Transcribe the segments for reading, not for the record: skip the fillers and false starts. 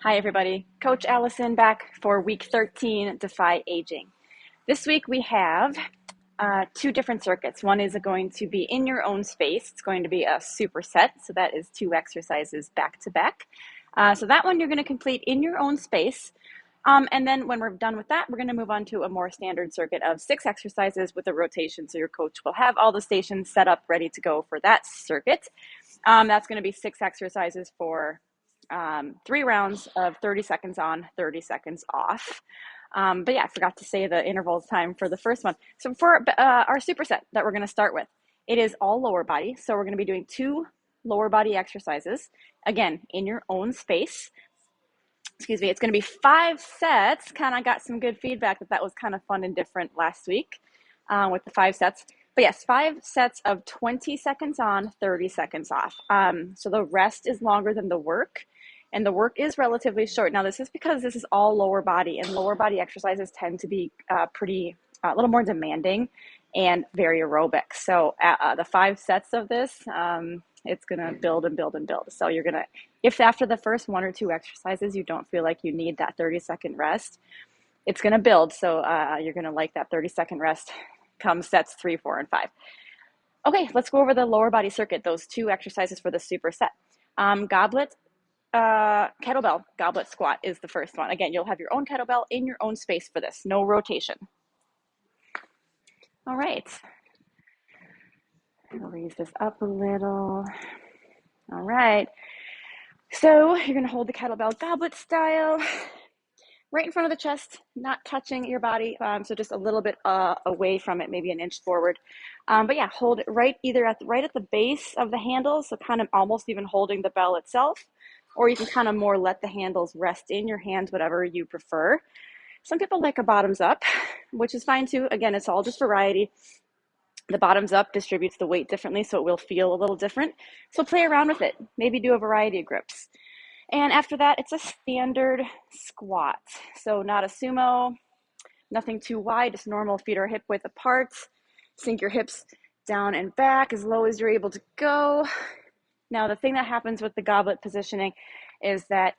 Hi, everybody. Coach Allison back for week 13, Defy Aging. This week we have two different circuits. One is going to be in your own space. It's going to be a superset, so that is 2 exercises back to back. So that one you're going to complete in your own space. And then when we're done with that, we're going to move on to a more standard circuit of 6 exercises with a rotation. So your coach will have all the stations set up ready to go for that circuit. That's going to be 6 exercises for 3 rounds of 30 seconds on, 30 seconds off. But yeah, I forgot to say the intervals time for the first one. So for our superset that we're going to start with, it is all lower body. So we're going to be doing 2 lower body exercises, again, in your own space. Excuse me, it's going to be 5 sets. Kind of got some good feedback that was kind of fun and different last week with the 5 sets. But yes, 5 sets of 20 seconds on, 30 seconds off. So the rest is longer than the work. And the work is relatively short. Now, this is because this is all lower body, and lower body exercises tend to be a little more demanding and very aerobic. So the 5 sets of this, it's going to build and build and build. So you're going to, if after the first 1 or 2 exercises, you don't feel like you need that 30-second rest, it's going to build. So you're going to like that 30-second rest come sets 3, 4, and 5. Okay, let's go over the lower body circuit, those 2 exercises for the superset. Kettlebell goblet squat is the first one. Again, you'll have your own kettlebell in your own space for this, no rotation. All right. I'll raise this up a little. All right. So you're going to hold the kettlebell goblet style right in front of the chest, not touching your body. So just a little bit away from it, maybe an inch forward. But yeah, hold it right at the base of the handle. So kind of almost even holding the bell itself. Or you can kind of more let the handles rest in your hands, whatever you prefer. Some people like a bottoms up, which is fine too. Again, it's all just variety. The bottoms up distributes the weight differently, so it will feel a little different. So play around with it. Maybe do a variety of grips. And after that, it's a standard squat. So not a sumo, nothing too wide, just normal feet are hip width apart. Sink your hips down and back as low as you're able to go. Now, the thing that happens with the goblet positioning is that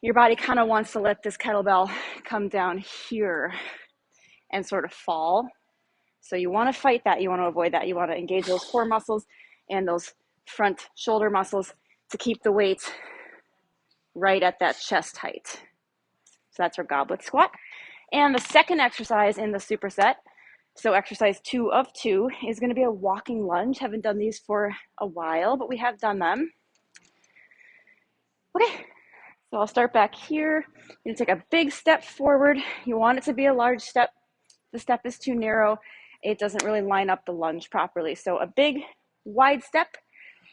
your body kind of wants to let this kettlebell come down here and sort of fall. So you want to fight that. You want to avoid that. You want to engage those core muscles and those front shoulder muscles to keep the weight right at that chest height. So that's our goblet squat. And the second exercise in the superset, so exercise 2 of 2, is going to be a walking lunge. Haven't done these for a while, but we have done them. Okay, so I'll start back here. You're going to take a big step forward. You want it to be a large step. The step is too narrow. It doesn't really line up the lunge properly. So a big, wide step.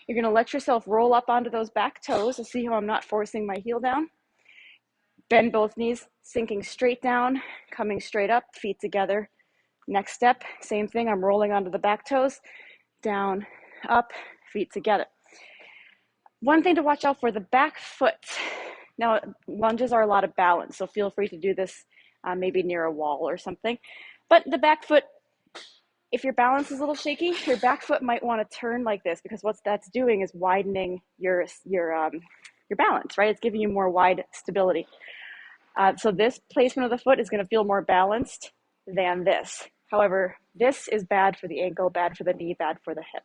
You're going to let yourself roll up onto those back toes. So see how I'm not forcing my heel down. Bend both knees, sinking straight down, coming straight up, feet together. Next step, same thing. I'm rolling onto the back toes, down, up, feet together. One thing to watch out for, the back foot. Now, lunges are a lot of balance, so feel free to do this maybe near a wall or something. But the back foot, if your balance is a little shaky, your back foot might want to turn like this, because what that's doing is widening your balance, right? It's giving you more wide stability. So this placement of the foot is going to feel more balanced than this. However, this is bad for the ankle, bad for the knee, bad for the hip,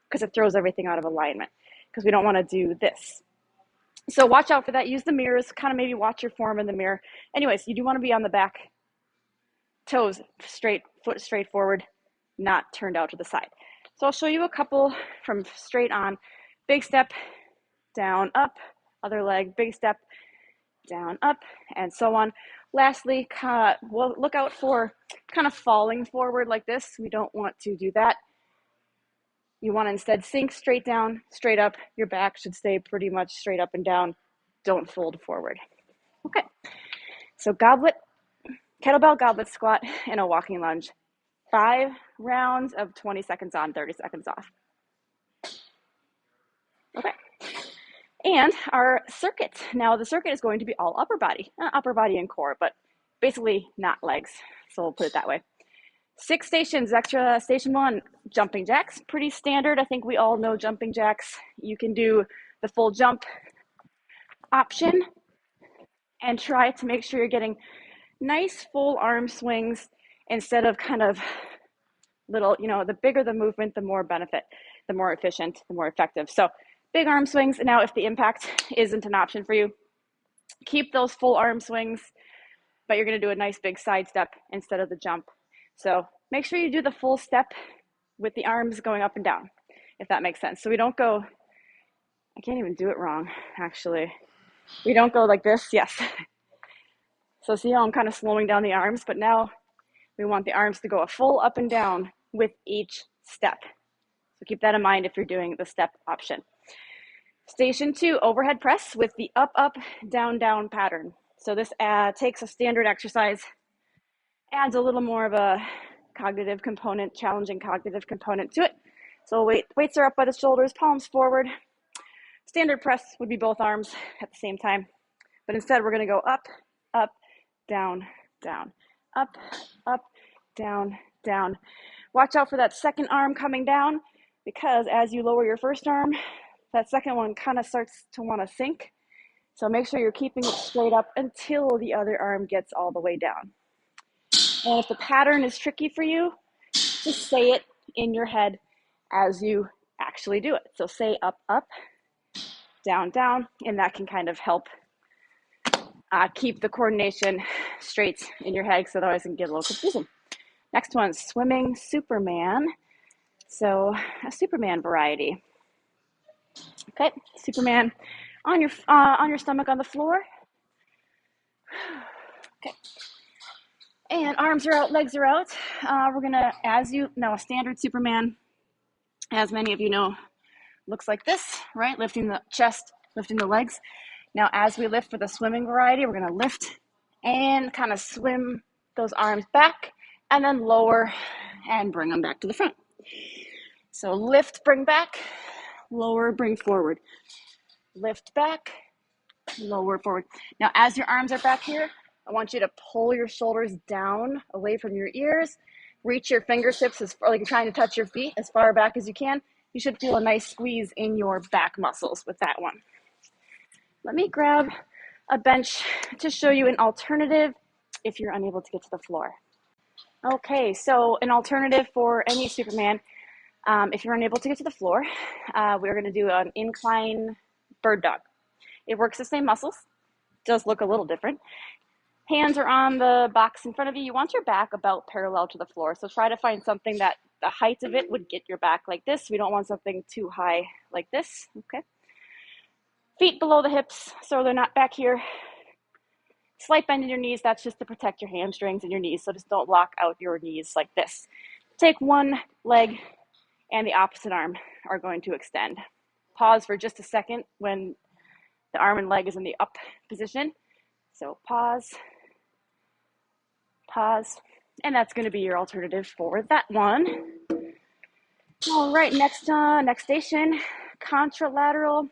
because it throws everything out of alignment, because we don't want to do this. So watch out for that. Use the mirrors, kind of maybe watch your form in the mirror. Anyways, you do want to be on the back toes straight, foot straight forward, not turned out to the side. So I'll show you a couple from straight on. Big step, down, up, other leg, big step, down, up, and so on. Lastly, we'll look out for kind of falling forward like this. We don't want to do that. You want to instead sink straight down, straight up. Your back should stay pretty much straight up and down. Don't fold forward. Okay, so kettlebell goblet squat and a walking lunge. 5 rounds of 20 seconds on, 30 seconds off. Okay. And our circuit. Now the circuit is going to be all upper body and core, but basically not legs. So we'll put it that way. 6 stations. Extra station 1, jumping jacks. Pretty standard. I think we all know jumping jacks. You can do the full jump option, and try to make sure you're getting nice full arm swings instead of kind of little, the bigger the movement, the more benefit, the more efficient, the more effective. So big arm swings. And now if the impact isn't an option for you, keep those full arm swings, but you're going to do a nice big side step instead of the jump. So make sure you do the full step with the arms going up and down, if that makes sense. So we don't go, I can't even do it wrong, actually. We don't go like this, yes. So see how I'm kind of slowing down the arms, but now we want the arms to go a full up and down with each step. So keep that in mind if you're doing the step option. Station 2, overhead press with the up, up, down, down pattern. So this takes a standard exercise, adds a little more of a cognitive component, challenging cognitive component to it. So weights are up by the shoulders, palms forward. Standard press would be both arms at the same time. But instead, we're going to go up, up, down, down, up, up, down, down. Watch out for that second arm coming down, because as you lower your first arm, that second one kind of starts to want to sink. So make sure you're keeping it straight up until the other arm gets all the way down. And if the pattern is tricky for you, just say it in your head as you actually do it. So say up, up, down, down, and that can kind of help keep the coordination straight in your head, because otherwise it can get a little confusing. Next one, swimming Superman. So a Superman variety. Okay, Superman on your stomach on the floor. Okay, and arms are out, legs are out. We're gonna, a standard Superman, as many of you know, looks like this, right? Lifting the chest, lifting the legs. Now, as we lift for the swimming variety, we're gonna lift and kind of swim those arms back, and then lower and bring them back to the front. So lift, bring back, lower, bring forward. Lift back, lower, forward. Now, as your arms are back here, I want you to pull your shoulders down away from your ears. Reach your fingertips as far, like you're trying to touch your feet, as far back as you can. You should feel a nice squeeze in your back muscles with that one. Let me grab a bench to show you an alternative if you're unable to get to the floor. Okay, so an alternative for any Superman, if you're unable to get to the floor, we're going to do an incline bird dog. It works the same muscles, does look a little different. Hands are on the box in front of you. You want your back about parallel to the floor. So try to find something that the height of it would get your back like this. We don't want something too high like this, okay? Feet below the hips, so they're not back here. Slight bend in your knees, that's just to protect your hamstrings and your knees, so just don't lock out your knees like this. Take one leg and the opposite arm are going to extend. Pause for just a second when the arm and leg is in the up position. So pause, and that's going to be your alternative for that one. All right, next station, contralateral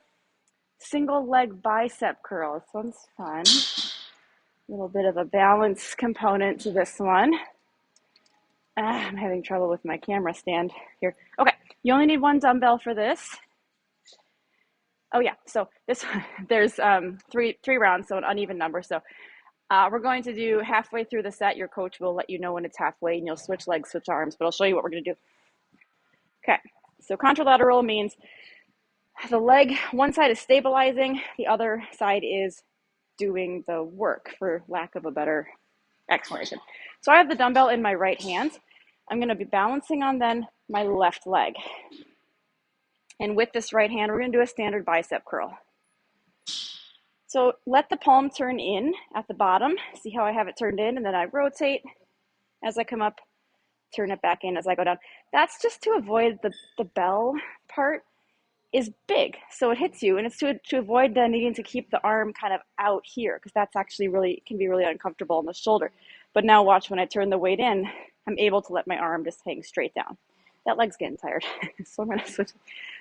single leg bicep curl. This one's fun. A little bit of a balance component to this one. I'm having trouble with my camera stand here. Okay, you only need one dumbbell for this. Oh yeah, so there's three rounds, so an uneven number. So we're going to do halfway through the set. Your coach will let you know when it's halfway, and you'll switch legs, switch arms, but I'll show you what we're going to do. Okay, so contralateral means the leg, one side is stabilizing, the other side is doing the work, for lack of a better explanation. So I have the dumbbell in my right hand. I'm going to be balancing on then my left leg. And with this right hand, we're going to do a standard bicep curl. So let the palm turn in at the bottom. See how I have it turned in, and then I rotate as I come up, turn it back in as I go down. That's just to avoid the bell part is big, so it hits you, and it's to avoid the needing to keep the arm kind of out here, because that's actually can be really uncomfortable on the shoulder. But now watch, when I turn the weight in, I'm able to let my arm just hang straight down. That leg's getting tired, so I'm going to switch.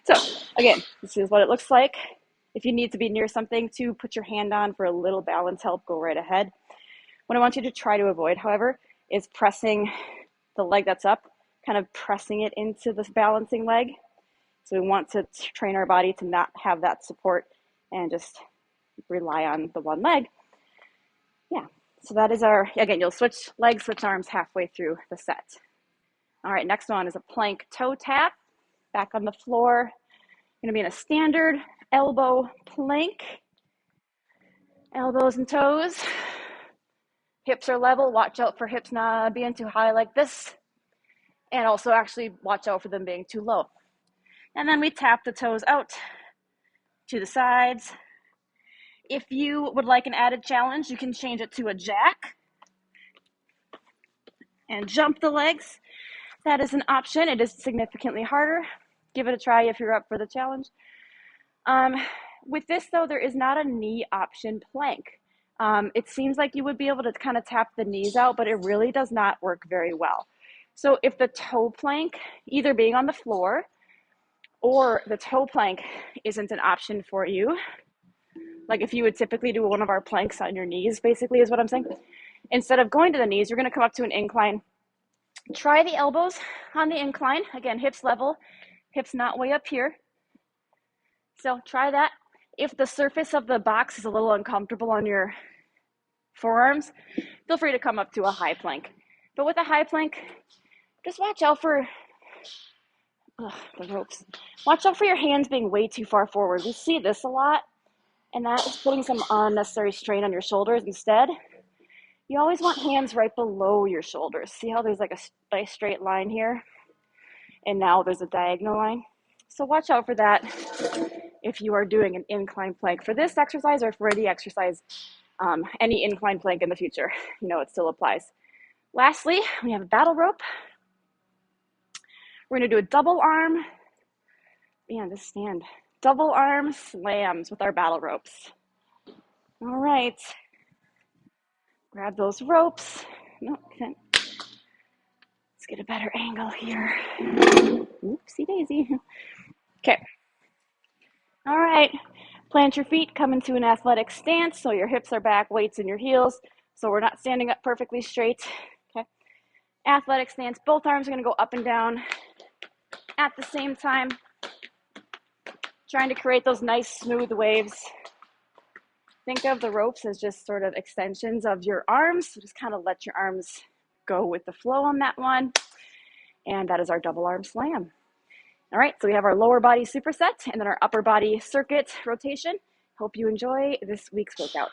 So again, this is what it looks like. If you need to be near something to put your hand on for a little balance help, go right ahead. What I want you to try to avoid, however, is pressing the leg that's up, kind of pressing it into this balancing leg. So we want to train our body to not have that support and just rely on the one leg. Yeah, so that is our, again, you'll switch legs, switch arms halfway through the set. All right, next one is a plank toe tap, back on the floor. Gonna be in a standard elbow plank, elbows and toes. Hips are level, watch out for hips not being too high like this, and also actually watch out for them being too low. And then we tap the toes out to the sides. If you would like an added challenge, you can change it to a jack and jump the legs. That is an option. It is significantly harder. Give it a try if you're up for the challenge. With this, though, there is not a knee option plank. It seems like you would be able to kind of tap the knees out, but it really does not work very well. So if the toe plank, either being on the floor or the toe plank isn't an option for you, like if you would typically do one of our planks on your knees, basically is what I'm saying. Instead of going to the knees, you're going to come up to an incline. Try the elbows on the incline. Again, hips level, hips not way up here. So try that. If the surface of the box is a little uncomfortable on your forearms, feel free to come up to a high plank. But with a high plank, just watch out for the ropes. Watch out for your hands being way too far forward. We see this a lot, and that is putting some unnecessary strain on your shoulders. Instead, you always want hands right below your shoulders. See how there's like a nice straight line here? And now there's a diagonal line. So watch out for that if you are doing an incline plank for this exercise or for any exercise, any incline plank in the future. You know, it still applies. Lastly, we have a battle rope. We're going to do a double arm. Man, this stand. Double arm slams with our battle ropes. All right. Grab those ropes. No, okay. Let's get a better angle here. Oopsie daisy. Okay. All right. Plant your feet, come into an athletic stance so your hips are back, weights in your heels, so we're not standing up perfectly straight. Okay. Athletic stance. Both arms are going to go up and down at the same time, trying to create those nice smooth waves. Think of the ropes as just sort of extensions of your arms. So just kind of let your arms go with the flow on that one. And that is our double arm slam. All right, so we have our lower body superset and then our upper body circuit rotation. Hope you enjoy this week's workout.